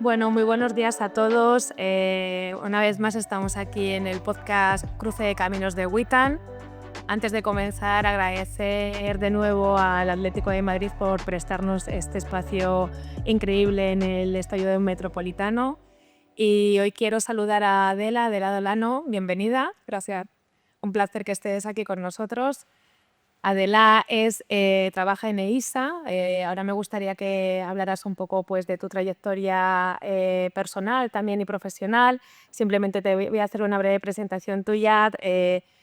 Bueno, muy buenos días a todos. Una vez más estamos aquí en el podcast Cruce de Caminos de WITAN. Antes de comenzar, agradecer de nuevo al Atlético de Madrid por prestarnos este espacio increíble en el Estadio Metropolitano. Y hoy quiero saludar a Adela Dolano. Bienvenida. Gracias. Un placer que estés aquí con nosotros. Adela trabaja en EISA. Ahora me gustaría que hablaras un poco pues, de tu trayectoria personal también y profesional. Simplemente te voy a hacer una breve presentación tuya.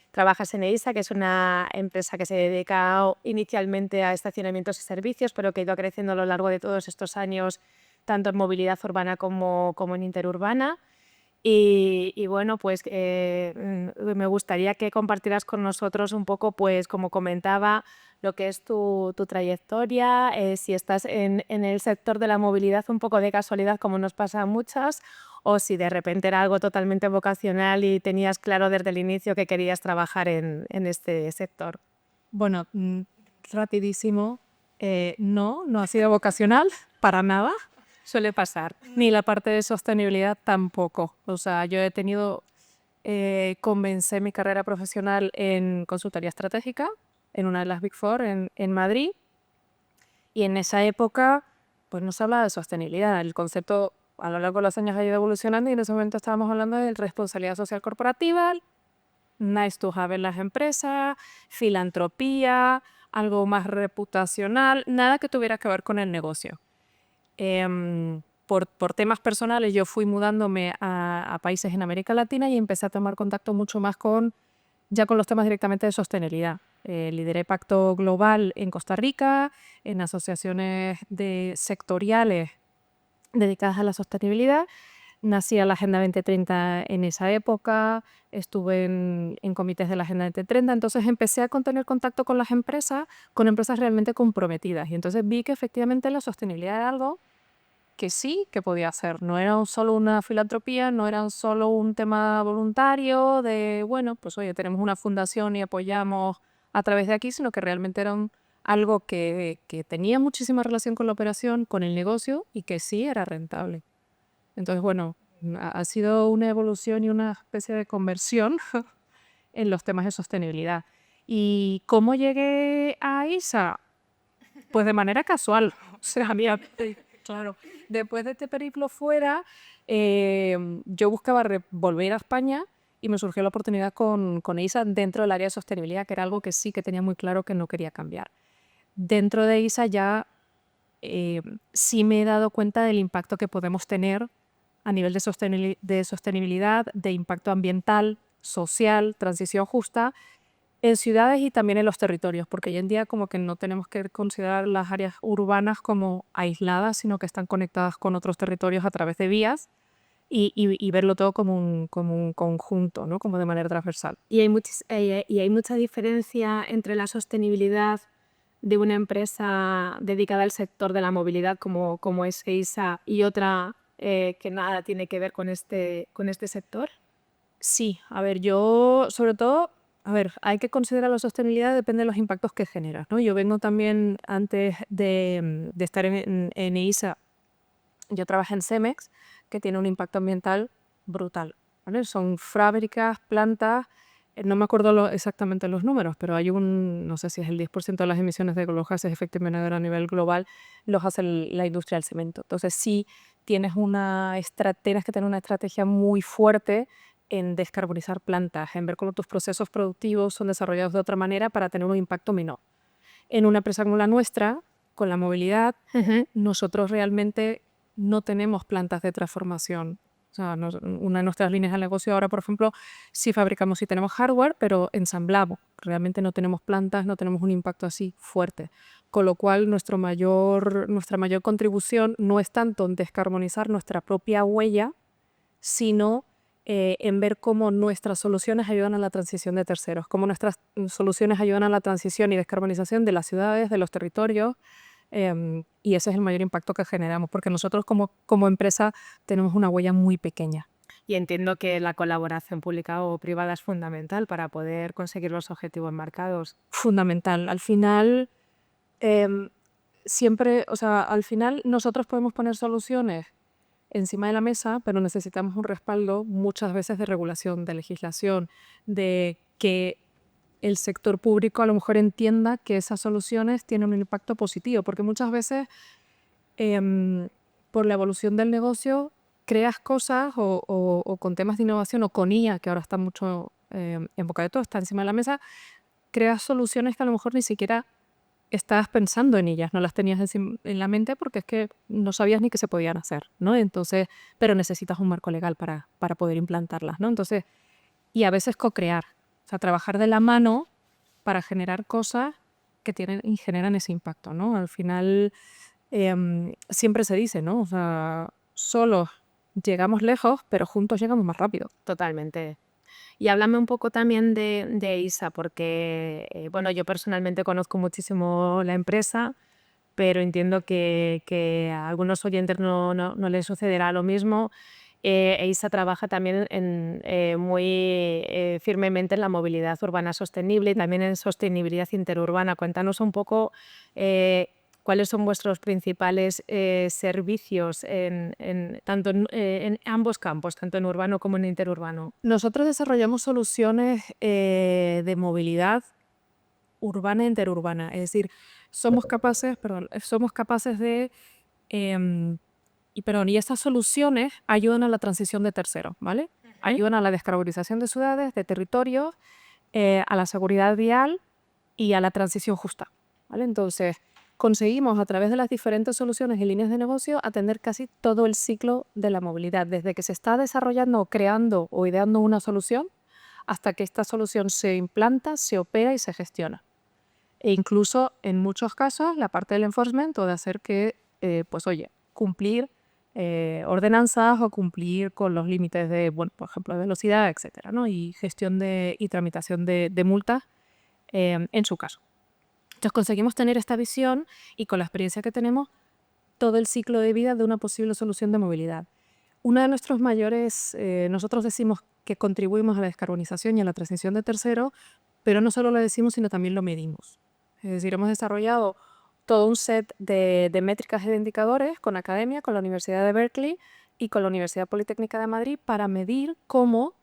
Trabajas en EISA, que es una empresa que se dedica inicialmente a estacionamientos y servicios, pero que ha ido creciendo a lo largo de todos estos años, tanto en movilidad urbana como en interurbana. Y bueno, pues me gustaría que compartieras con nosotros un poco, pues como comentaba, lo que es tu trayectoria, si estás en el sector de la movilidad un poco de casualidad, como nos pasa a muchas, o si de repente era algo totalmente vocacional y tenías claro desde el inicio que querías trabajar en este sector. Bueno, rapidísimo. No ha sido vocacional para nada. Suele pasar. Ni la parte de sostenibilidad tampoco. O sea, yo he tenido, comencé mi carrera profesional en consultoría estratégica, en una de las Big Four en Madrid. Y en esa época, pues no se hablaba de sostenibilidad. El concepto a lo largo de los años ha ido evolucionando y en ese momento estábamos hablando de responsabilidad social corporativa, nice to have en las empresas, filantropía, algo más reputacional, nada que tuviera que ver con el negocio. Por temas personales yo fui mudándome a países en América Latina y empecé a tomar contacto mucho más con los temas directamente de sostenibilidad. Lideré Pacto Global en Costa Rica, en asociaciones sectoriales dedicadas a la sostenibilidad. Nacía la Agenda 2030 en esa época, estuve en comités de la Agenda 2030, entonces empecé a tener contacto con las empresas, con empresas realmente comprometidas. Y entonces vi que efectivamente la sostenibilidad era algo que sí que podía hacer. No era solo una filantropía, no era solo un tema voluntario de, bueno, pues oye, tenemos una fundación y apoyamos a través de aquí, sino que realmente era algo que tenía muchísima relación con la operación, con el negocio y que sí era rentable. Entonces, bueno, ha sido una evolución y una especie de conversión en los temas de sostenibilidad. ¿Y cómo llegué a ISA? Pues de manera casual. O sea, mira, claro, después de este periplo fuera, yo buscaba volver a España y me surgió la oportunidad con ISA dentro del área de sostenibilidad, que era algo que sí que tenía muy claro que no quería cambiar. Dentro de ISA ya sí me he dado cuenta del impacto que podemos tener a nivel de sostenibilidad, de impacto ambiental, social, transición justa, en ciudades y también en los territorios, porque hoy en día como que no tenemos que considerar las áreas urbanas como aisladas, sino que están conectadas con otros territorios a través de vías y verlo todo como un conjunto, ¿no? Como de manera transversal. Y hay mucha diferencia entre la sostenibilidad de una empresa dedicada al sector de la movilidad como es EISA y otra que nada tiene que ver con este sector. Sí, a ver, yo sobre todo, a ver, hay que considerar la sostenibilidad, depende de los impactos que generas, ¿no? Yo vengo también, antes de estar en EISA, yo trabajé en Cemex, que tiene un impacto ambiental brutal, ¿vale? Son fábricas, plantas, no me acuerdo exactamente los números, pero hay no sé si es el 10% de las emisiones de los gases de efecto invernadero a nivel global, los hace la industria del cemento. Entonces sí tienes que tener una estrategia muy fuerte en descarbonizar plantas, en ver cómo tus procesos productivos son desarrollados de otra manera para tener un impacto menor. En una empresa como la nuestra, con la movilidad, nosotros realmente no tenemos plantas de transformación. O sea, una de nuestras líneas de negocio ahora, por ejemplo, sí fabricamos y tenemos hardware, pero ensamblamos. Realmente no tenemos plantas, no tenemos un impacto así fuerte. Con lo cual, nuestra mayor contribución no es tanto en descarbonizar nuestra propia huella, sino en ver cómo nuestras soluciones ayudan a la transición de terceros, cómo nuestras soluciones ayudan a la transición y descarbonización de las ciudades, de los territorios, y ese es el mayor impacto que generamos, porque nosotros como empresa tenemos una huella muy pequeña. Y entiendo que la colaboración pública o privada es fundamental para poder conseguir los objetivos marcados. Fundamental. Al final, siempre, o sea, al final nosotros podemos poner soluciones encima de la mesa, pero necesitamos un respaldo muchas veces de regulación, de legislación, de que el sector público a lo mejor entienda que esas soluciones tienen un impacto positivo, porque muchas veces em, por la evolución del negocio creas cosas o con temas de innovación o con IA, que ahora está mucho en boca de todo, está encima de la mesa, creas soluciones que a lo mejor ni siquiera estabas pensando en ellas, no las tenías en la mente porque es que no sabías ni que se podían hacer, ¿no? Entonces, pero necesitas un marco legal para poder implantarlas, ¿no? Entonces, y a veces co-crear, o sea, trabajar de la mano para generar cosas que tienen y generan ese impacto, ¿no? Al final, siempre se dice, ¿no? O sea, solos llegamos lejos, pero juntos llegamos más rápido. Totalmente. Y háblame un poco también de ISA, porque bueno, yo personalmente conozco muchísimo la empresa, pero entiendo que a algunos oyentes no les sucederá lo mismo. EISA trabaja también muy firmemente en la movilidad urbana sostenible y también en sostenibilidad interurbana. Cuéntanos un poco cuáles son vuestros principales servicios tanto en ambos campos, tanto en urbano como en interurbano. Nosotros desarrollamos soluciones de movilidad urbana e interurbana, es decir, somos capaces de em, y estas soluciones ayudan a la transición de terceros, ¿vale? Ayudan a la descarbonización de ciudades, de territorios, a la seguridad vial y a la transición justa, ¿vale? Entonces, conseguimos a través de las diferentes soluciones y líneas de negocio atender casi todo el ciclo de la movilidad, desde que se está desarrollando, creando o ideando una solución hasta que esta solución se implanta, se opera y se gestiona. E incluso, en muchos casos, la parte del enforcement o de hacer que, pues oye, cumplir ordenanzas o cumplir con los límites de, bueno, por ejemplo, de velocidad, etcétera, ¿no? Y gestión y tramitación de multas en su caso. Entonces conseguimos tener esta visión y con la experiencia que tenemos, todo el ciclo de vida de una posible solución de movilidad. Una de nuestros mayores, nosotros decimos que contribuimos a la descarbonización y a la transición de terceros, pero no solo lo decimos, sino también lo medimos. Es decir, hemos desarrollado todo un set de métricas y de indicadores con academia, con la Universidad de Berkeley y con la Universidad Politécnica de Madrid para medir cómo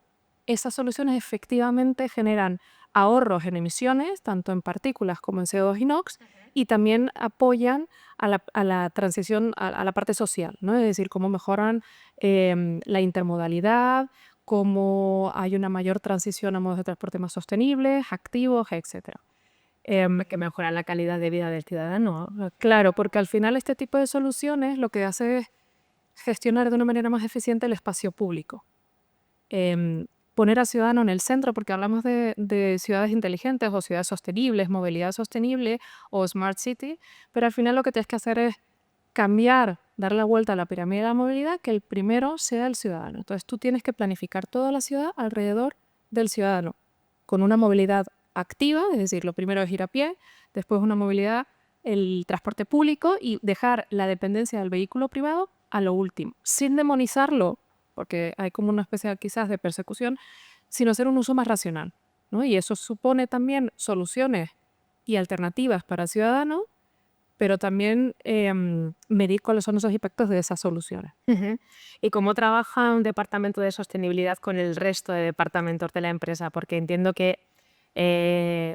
esas soluciones efectivamente generan ahorros en emisiones, tanto en partículas como en CO2 y NOx, y también apoyan a la transición, a la parte social, ¿no? Es decir, cómo mejoran la intermodalidad, cómo hay una mayor transición a modos de transporte más sostenibles, activos, etcétera. Que mejoran la calidad de vida del ciudadano. Claro, porque al final este tipo de soluciones lo que hace es gestionar de una manera más eficiente el espacio público. Poner al ciudadano en el centro, porque hablamos de ciudades inteligentes o ciudades sostenibles, movilidad sostenible o smart city, pero al final lo que tienes que hacer es cambiar, dar la vuelta a la pirámide de la movilidad, que el primero sea el ciudadano. Entonces tú tienes que planificar toda la ciudad alrededor del ciudadano, con una movilidad activa, es decir, lo primero es ir a pie, después una movilidad, el transporte público y dejar la dependencia del vehículo privado a lo último, sin demonizarlo, porque hay como una especie quizás de persecución, sino hacer un uso más racional, ¿no? Y eso supone también soluciones y alternativas para el ciudadano, pero también medir cuáles son esos impactos de esas soluciones. ¿Y cómo trabaja un departamento de sostenibilidad con el resto de departamentos de la empresa? Porque entiendo que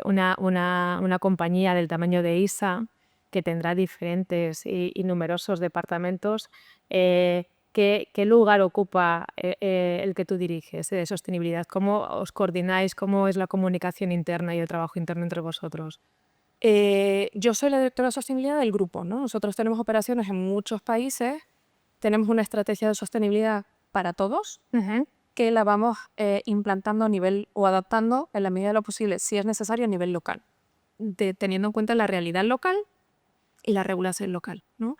una compañía del tamaño de ISA, que tendrá diferentes y numerosos departamentos, ¿qué lugar ocupa el que tú diriges de sostenibilidad? ¿Cómo os coordináis? ¿Cómo es la comunicación interna y el trabajo interno entre vosotros? Yo soy la directora de sostenibilidad del grupo, ¿no? Nosotros tenemos operaciones en muchos países, tenemos una estrategia de sostenibilidad para todos, que la vamos implantando a nivel o adaptando en la medida de lo posible, si es necesario, a nivel local, teniendo en cuenta la realidad local y la regulación local, ¿no?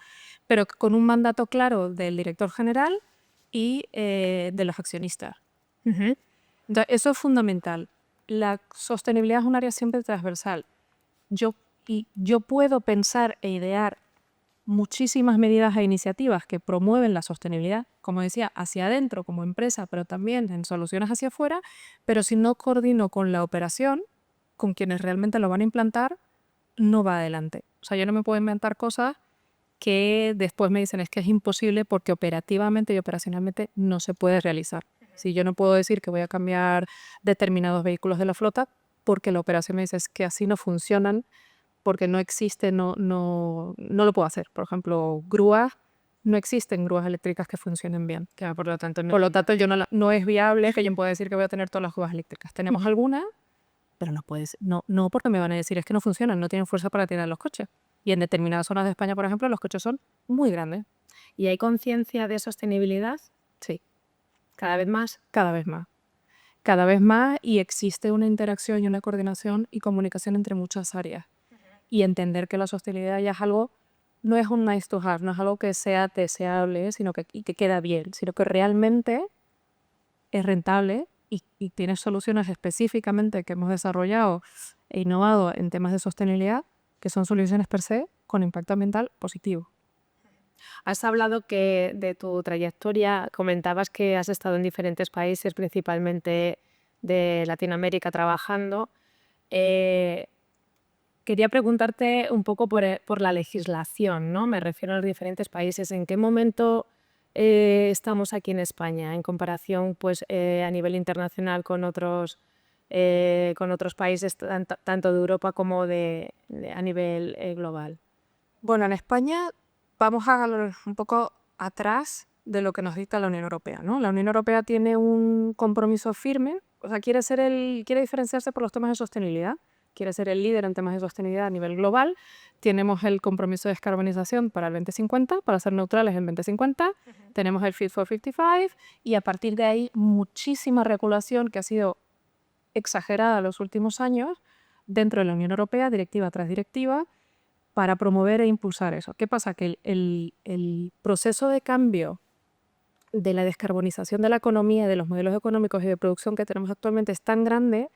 Pero con un mandato claro del director general y de los accionistas. Entonces, eso es fundamental. La sostenibilidad es un área siempre transversal. Yo puedo pensar e idear muchísimas medidas e iniciativas que promueven la sostenibilidad, como decía, hacia adentro como empresa, pero también en soluciones hacia afuera, pero si no coordino con la operación, con quienes realmente lo van a implantar, no va adelante. O sea, yo no me puedo inventar cosas que después me dicen es que es imposible porque operativamente y operacionalmente no se puede realizar. Si yo no puedo decir que voy a cambiar determinados vehículos de la flota porque la operación me dice es que así no funcionan, porque no existe, no lo puedo hacer. Por ejemplo, grúas, no existen grúas eléctricas que funcionen bien. Claro, por lo tanto, Por lo tanto, no es viable que yo pueda decir que voy a tener todas las grúas eléctricas. Tenemos algunas, pero no porque me van a decir es que no funcionan, no tienen fuerza para tirar los coches. Y en determinadas zonas de España, por ejemplo, los coches son muy grandes. ¿y hay conciencia de sostenibilidad Sí, cada vez más? cada vez más. Cada vez más y existe una interacción y una coordinación y comunicación entre muchas áreas. Y entender que la sostenibilidad ya es algo, no es un nice to have, no es algo que sea deseable, y que queda bien, sino que realmente es rentable y tiene soluciones específicamente que hemos desarrollado e innovado en temas de sostenibilidad, que son soluciones per se con impacto ambiental positivo. Has hablado que de tu trayectoria, comentabas que has estado en diferentes países, principalmente de Latinoamérica, trabajando. Eh, Quería preguntarte un poco por la legislación, ¿no? Me refiero a los diferentes países. ¿En qué momento estamos aquí en España en comparación, pues, a nivel internacional con otros países, tanto de Europa como a nivel global? Bueno, en España vamos un poco atrás de lo que nos dicta la Unión Europea, ¿no? La Unión Europea tiene un compromiso firme, o sea, quiere diferenciarse por los temas de sostenibilidad, quiere ser el líder en temas de sostenibilidad a nivel global. Tenemos el compromiso de descarbonización para el 2050, para ser neutrales en 2050. Tenemos el Fit for 55 y a partir de ahí muchísima regulación que ha sido exagerada en los últimos años dentro de la Unión Europea, directiva tras directiva, para promover e impulsar eso. ¿Qué pasa? Que el proceso de cambio de la descarbonización de la economía, de los modelos económicos y de producción que tenemos actualmente es tan grande,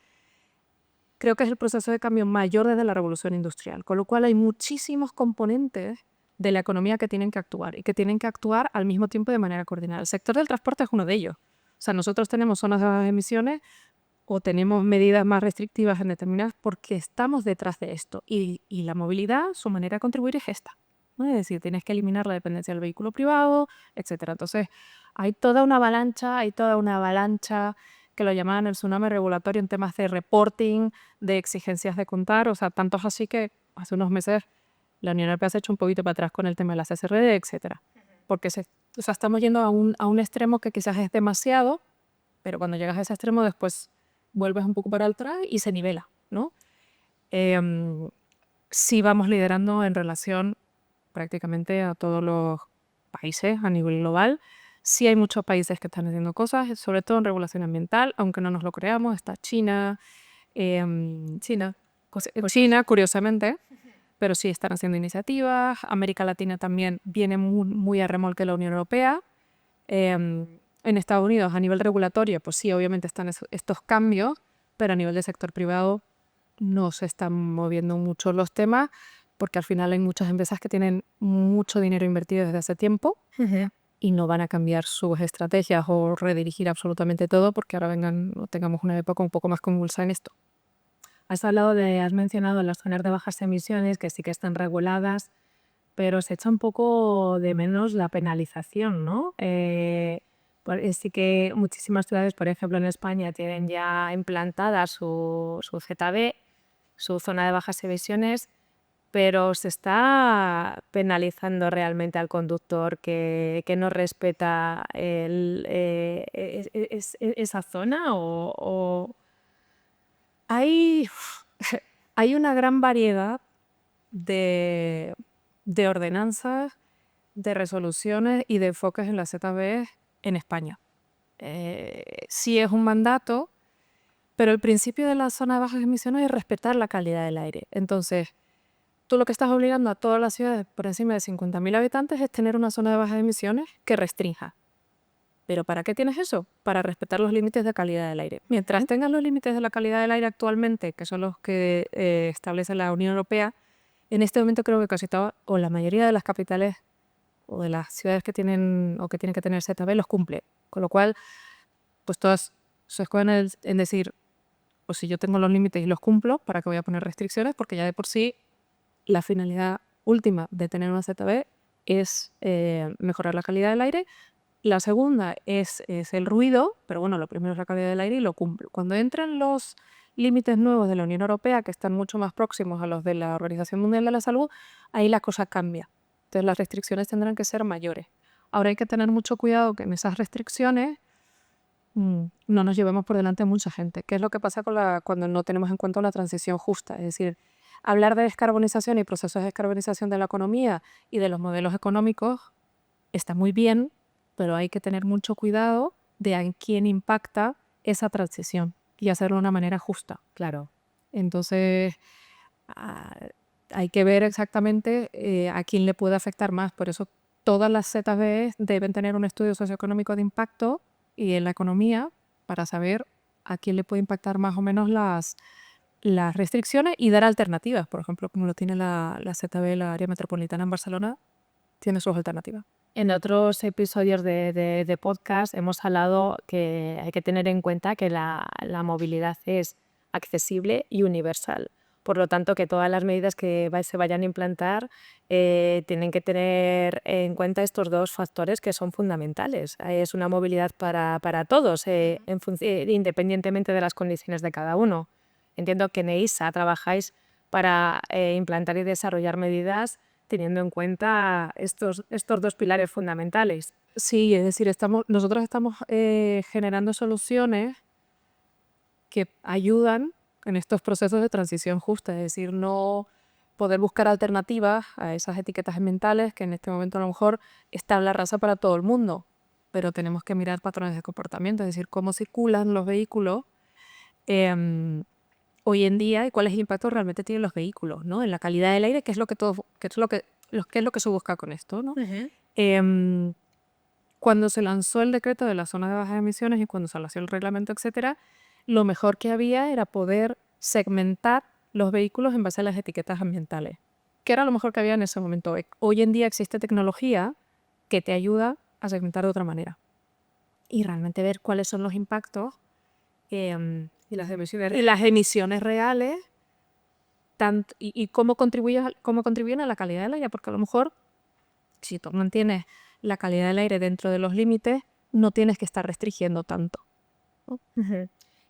creo que es el proceso de cambio mayor desde la revolución industrial, con lo cual hay muchísimos componentes de la economía que tienen que actuar y que tienen que actuar al mismo tiempo de manera coordinada. El sector del transporte es uno de ellos. O sea, nosotros tenemos zonas de bajas emisiones o tenemos medidas más restrictivas en determinadas porque estamos detrás de esto. Y la movilidad, su manera de contribuir es esta, ¿no? Es decir, tienes que eliminar la dependencia del vehículo privado, etcétera. Entonces, hay toda una avalancha que lo llamaban el tsunami regulatorio en temas de reporting, de exigencias de contar, o sea, tantos así que hace unos meses la Unión Europea se ha hecho un poquito para atrás con el tema de las SRD, etcétera. Porque o sea, estamos yendo a un extremo que quizás es demasiado, pero cuando llegas a ese extremo después vuelves un poco para atrás y se nivela, ¿no? Sí vamos liderando en relación prácticamente a todos los países a nivel global. Sí hay muchos países que están haciendo cosas, sobre todo en regulación ambiental, aunque no nos lo creamos. Está China, China. China, curiosamente, pero sí están haciendo iniciativas. América Latina también viene muy a remolque de la Unión Europea. En Estados Unidos, a nivel regulatorio, pues sí, obviamente están estos cambios, pero a nivel de sector privado no se están moviendo mucho los temas, porque al final hay muchas empresas que tienen mucho dinero invertido desde hace tiempo y no van a cambiar sus estrategias o redirigir absolutamente todo porque ahora tengamos una época un poco más convulsa en esto. Has mencionado las zonas de bajas emisiones, que sí que están reguladas, pero se echa un poco de menos la penalización, ¿no? Sí que muchísimas ciudades, por ejemplo en España, tienen ya implantada su ZB, su zona de bajas emisiones, pero ¿se está penalizando realmente al conductor que no respeta esa zona? Hay, hay una gran variedad de, de ordenanzas, de resoluciones y de enfoques en la ZB en España. Sí es un mandato, pero el principio de la zona de bajas emisiones es respetar la calidad del aire. Entonces, tú lo que estás obligando a todas las ciudades por encima de 50.000 habitantes es tener una zona de bajas emisiones que restrinja. ¿Pero para qué tienes eso? Para respetar los límites de calidad del aire. Mientras tengas los límites de la calidad del aire actualmente, que son los que establece la Unión Europea, en este momento creo que casi toda o la mayoría de las capitales o de las ciudades que tienen o que tienen que tener ZB los cumple. Con lo cual, pues todas se escogen en decir, pues si yo tengo los límites y los cumplo, ¿para qué voy a poner restricciones? Porque ya de por sí la finalidad última de tener una ZB es mejorar la calidad del aire. La segunda es el ruido, pero bueno, lo primero es la calidad del aire y lo cumple. Cuando entran los límites nuevos de la Unión Europea, que están mucho más próximos a los de la Organización Mundial de la Salud, ahí la cosa cambia. Entonces las restricciones tendrán que ser mayores. Ahora hay que tener mucho cuidado que en esas restricciones no nos llevemos por delante a mucha gente. ¿Qué es lo que pasa cuando no tenemos en cuenta una transición justa? Es decir, hablar de descarbonización y procesos de descarbonización de la economía y de los modelos económicos está muy bien, pero hay que tener mucho cuidado de a quién impacta esa transición y hacerlo de una manera justa. Claro. Entonces, hay que ver exactamente a quién le puede afectar más. Por eso todas las ZBE deben tener un estudio socioeconómico de impacto y en la economía para saber a quién le puede impactar más o menos las restricciones y dar alternativas. Por ejemplo, como lo tiene la ZBE, la área metropolitana en Barcelona, tiene sus alternativas. En otros episodios de podcast hemos hablado que hay que tener en cuenta que la movilidad es accesible y universal. Por lo tanto, que todas las medidas que se vayan a implantar tienen que tener en cuenta estos dos factores que son fundamentales. Es una movilidad para todos, independientemente de las condiciones de cada uno. Entiendo que en EISA trabajáis para implantar y desarrollar medidas teniendo en cuenta estos dos pilares fundamentales. Sí, es decir, nosotros estamos generando soluciones que ayudan en estos procesos de transición justa, es decir, no poder buscar alternativas a esas etiquetas ambientales que en este momento a lo mejor está la raza para todo el mundo, pero tenemos que mirar patrones de comportamiento, es decir, cómo circulan los vehículos hoy en día y cuál es el impacto realmente tienen los vehículos, ¿no? En la calidad del aire, qué es lo que se busca con esto, ¿no? Cuando se lanzó el decreto de la zona de bajas emisiones y cuando se lanzó el reglamento, etcétera, lo mejor que había era poder segmentar los vehículos en base a las etiquetas ambientales, que era lo mejor que había en ese momento. Hoy en día existe tecnología que te ayuda a segmentar de otra manera y realmente ver cuáles son los impactos Y las emisiones y las emisiones reales y cómo contribuyen a la calidad del aire, porque a lo mejor si tú mantienes la calidad del aire dentro de los límites, no tienes que estar restringiendo tanto.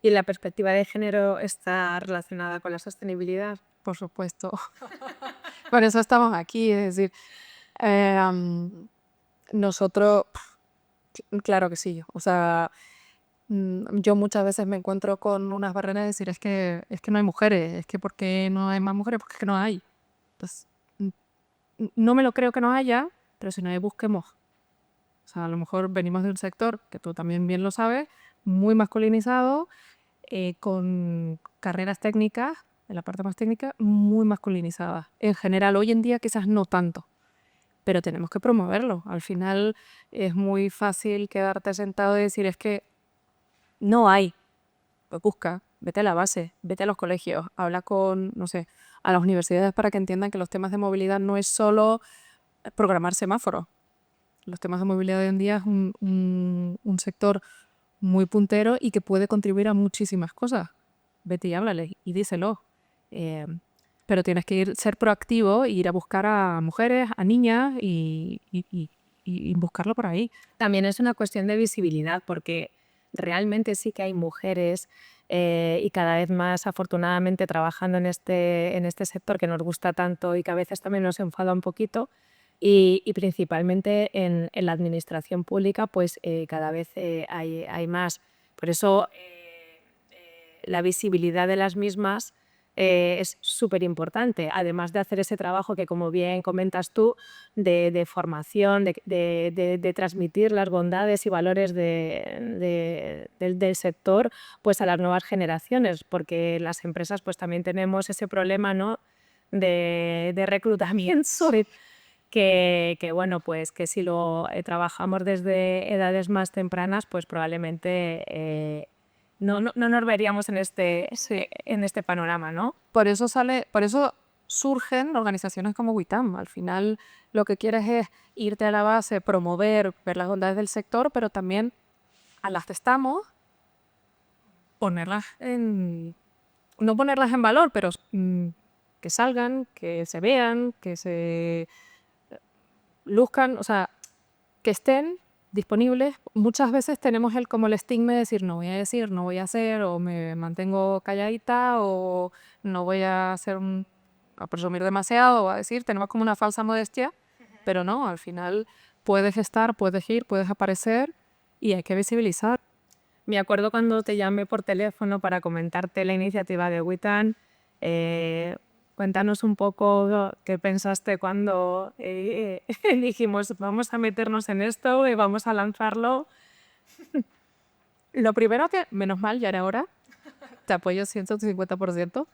¿Y la perspectiva de género está relacionada con la sostenibilidad? Por supuesto. Por eso estamos aquí, es decir, nosotros, claro que sí. O sea, yo muchas veces me encuentro con unas barreras de decir, es que no hay mujeres, es que ¿por qué no hay más mujeres? Porque es que no hay. Entonces, no me lo creo que no haya, pero si no hay, busquemos. O sea, a lo mejor venimos de un sector, que tú también bien lo sabes, muy masculinizado, con carreras técnicas, en la parte más técnica, muy masculinizadas. En general, hoy en día quizás no tanto, pero tenemos que promoverlo. Al final es muy fácil quedarte sentado y decir, es que no hay. Pues busca, vete a la base, vete a los colegios, habla con, no sé, a las universidades para que entiendan que los temas de movilidad no es solo programar semáforos. Los temas de movilidad hoy en día es un sector muy puntero y que puede contribuir a muchísimas cosas. Vete y háblales y díselo. Pero tienes que ser proactivo e ir a buscar a mujeres, a niñas y buscarlo por ahí. También es una cuestión de visibilidad, porque realmente sí que hay mujeres y cada vez más afortunadamente trabajando en este sector que nos gusta tanto y que a veces también nos enfada un poquito. Y principalmente en la administración pública, pues cada vez hay más. Por eso la visibilidad de las mismas es súper importante, además de hacer ese trabajo que, como bien comentas tú, de formación, de transmitir las bondades y valores del sector pues a las nuevas generaciones, porque las empresas pues también tenemos ese problema, ¿no?, de reclutamiento. Que bueno, pues que si lo trabajamos desde edades más tempranas, pues probablemente no nos veríamos en este panorama, ¿no? Por eso surgen organizaciones como WITAM. Al final lo que quieres es irte a la base, promover, ver las bondades del sector, pero también a las que estamos, no ponerlas en valor, pero que salgan, que se vean, luzcan, o sea, que estén disponibles. Muchas veces tenemos como el estigma de decir no voy a decir, no voy a hacer, o me mantengo calladita, o no voy a a presumir demasiado, o a decir, tenemos como una falsa modestia, pero no, al final puedes estar, puedes ir, puedes aparecer y hay que visibilizar. Me acuerdo cuando te llamé por teléfono para comentarte la iniciativa de WITAN. Cuéntanos un poco qué pensaste cuando dijimos vamos a meternos en esto y vamos a lanzarlo. Lo primero que, menos mal, ya era hora, te apoyo 150%.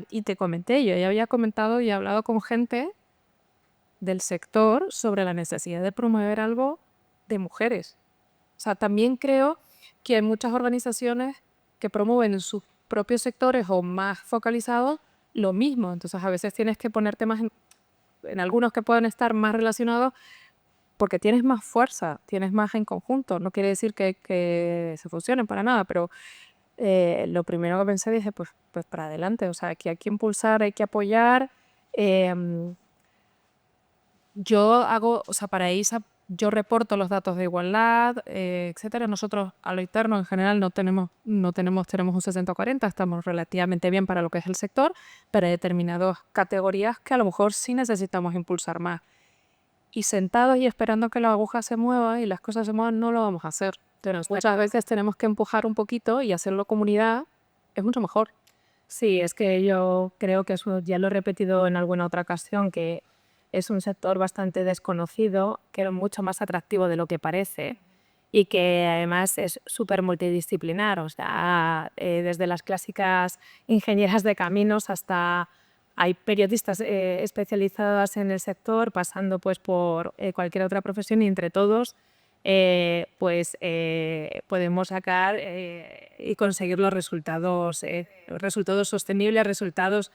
Y te comenté, yo ya había comentado y hablado con gente del sector sobre la necesidad de promover algo de mujeres. O sea, también creo que hay muchas organizaciones que promueven en sus propios sectores o más focalizados lo mismo. Entonces, a veces tienes que ponerte más en algunos que pueden estar más relacionados porque tienes más fuerza, tienes más en conjunto. No quiere decir que se funcionen para nada, pero lo primero que pensé, dije, pues para adelante. O sea, aquí hay que impulsar, hay que apoyar. Yo hago, o sea, para ISA, yo reporto los datos de igualdad, etcétera. Nosotros a lo interno en general tenemos un 60-40, estamos relativamente bien para lo que es el sector, pero hay determinadas categorías que a lo mejor sí necesitamos impulsar más. Y sentados y esperando que la aguja se mueva y las cosas se muevan, no lo vamos a hacer. Entonces, muchas veces tenemos que empujar un poquito y hacerlo comunidad es mucho mejor. Sí, es que yo creo que eso ya lo he repetido en alguna otra ocasión, que es un sector bastante desconocido, que es mucho más atractivo de lo que parece y que además es súper multidisciplinar. O sea, desde las clásicas ingenieras de caminos hasta hay periodistas especializadas en el sector, pasando pues por cualquier otra profesión, y entre todos podemos sacar y conseguir los resultados sostenibles, resultados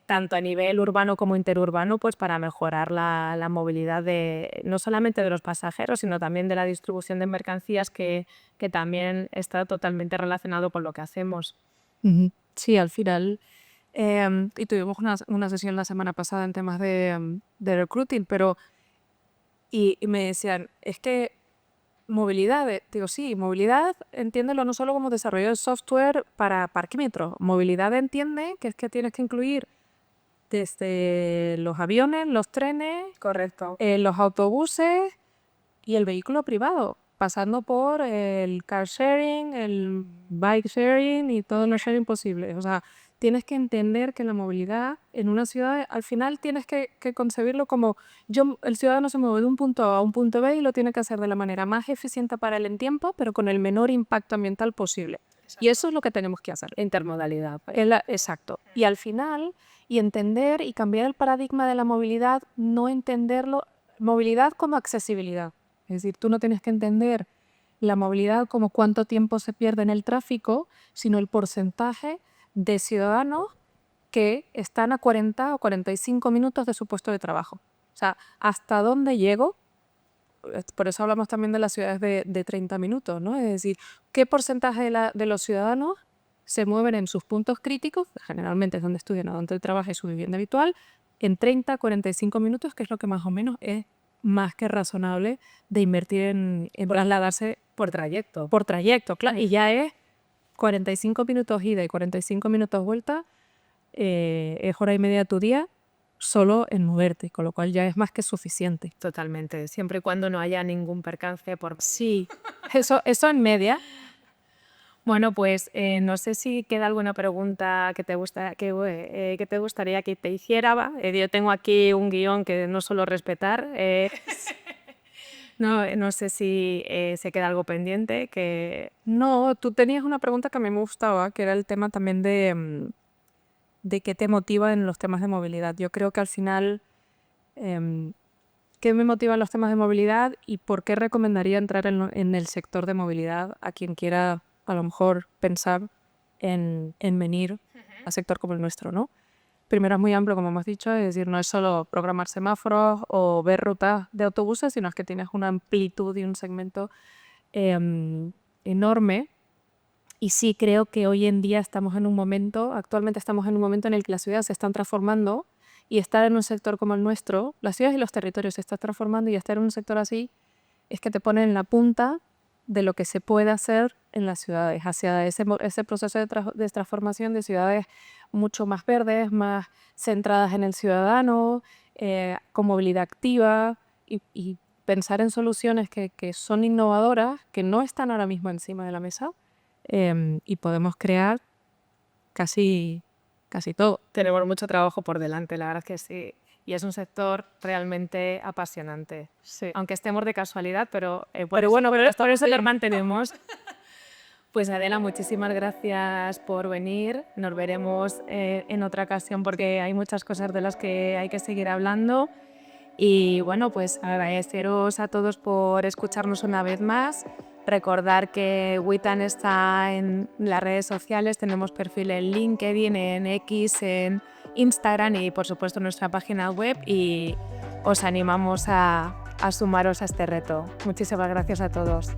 tanto a nivel urbano como interurbano, pues para mejorar la movilidad no solamente de los pasajeros, sino también de la distribución de mercancías, que también está totalmente relacionado con lo que hacemos. Sí, al final. Y tuvimos una sesión la semana pasada en temas de recruiting, pero y me decían, es que movilidad, digo, sí, movilidad, entiéndelo no solo como desarrollo de software para parquímetros. Movilidad entiende que es que tienes que incluir desde los aviones, los trenes, Correcto. los autobuses y el vehículo privado, pasando por el car sharing, el bike sharing y todo lo sharing posible. O sea, tienes que entender que la movilidad en una ciudad, al final tienes que concebirlo como el ciudadano se mueve de un punto A a un punto B y lo tiene que hacer de la manera más eficiente para él en tiempo, pero con el menor impacto ambiental posible. Y eso es lo que tenemos que hacer. Intermodalidad. Exacto. Y al final, y entender y cambiar el paradigma de la movilidad, no entenderlo, movilidad como accesibilidad. Es decir, tú no tienes que entender la movilidad como cuánto tiempo se pierde en el tráfico, sino el porcentaje de ciudadanos que están a 40 o 45 minutos de su puesto de trabajo. O sea, ¿hasta dónde llego? Por eso hablamos también de las ciudades de 30 minutos, ¿no? Es decir, ¿qué porcentaje de los ciudadanos se mueven en sus puntos críticos, generalmente es donde estudian o donde trabaja y su vivienda habitual, en 30 45 minutos, que es lo que más o menos es más que razonable de invertir en trasladarse Por trayecto. por trayecto, claro, y ya es 45 minutos ida y 45 minutos vuelta, es hora y media de tu día solo en moverte, con lo cual ya es más que suficiente. Totalmente, siempre y cuando no haya ningún percance Sí, eso en media. Bueno, pues no sé si queda alguna pregunta que te gustaría que te hiciera. ¿Va? Yo tengo aquí un guión que no suelo respetar. No sé si se queda algo pendiente. No, tú tenías una pregunta que a mí me gustaba, que era el tema también de qué te motiva en los temas de movilidad. Yo creo que al final, ¿qué me motiva en los temas de movilidad y por qué recomendaría entrar en el sector de movilidad a quien quiera a lo mejor pensar en venir a sector como el nuestro, ¿no? Primero es muy amplio, como hemos dicho, es decir, no es solo programar semáforos o ver rutas de autobuses, sino es que tienes una amplitud y un segmento enorme. Y sí creo que hoy en día actualmente estamos en un momento en el que las ciudades se están transformando Y estar en un sector como el nuestro, las ciudades y los territorios se están transformando, y estar en un sector así es que te pone en la punta de lo que se puede hacer en las ciudades, hacia ese proceso de transformación de ciudades mucho más verdes, más centradas en el ciudadano, con movilidad activa, y pensar en soluciones que son innovadoras, que no están ahora mismo encima de la mesa, y podemos crear casi todo. Tenemos mucho trabajo por delante, la verdad es que sí. Y es un sector realmente apasionante. Sí. Aunque estemos de casualidad, pero por eso lo mantenemos. Pues Adela, muchísimas gracias por venir. Nos veremos en otra ocasión porque hay muchas cosas de las que hay que seguir hablando. Y bueno, pues agradeceros a todos por escucharnos una vez más. Recordar que Witan está en las redes sociales, tenemos perfil en LinkedIn, en X, en Instagram y por supuesto nuestra página web, y os animamos a sumaros a este reto. Muchísimas gracias a todos.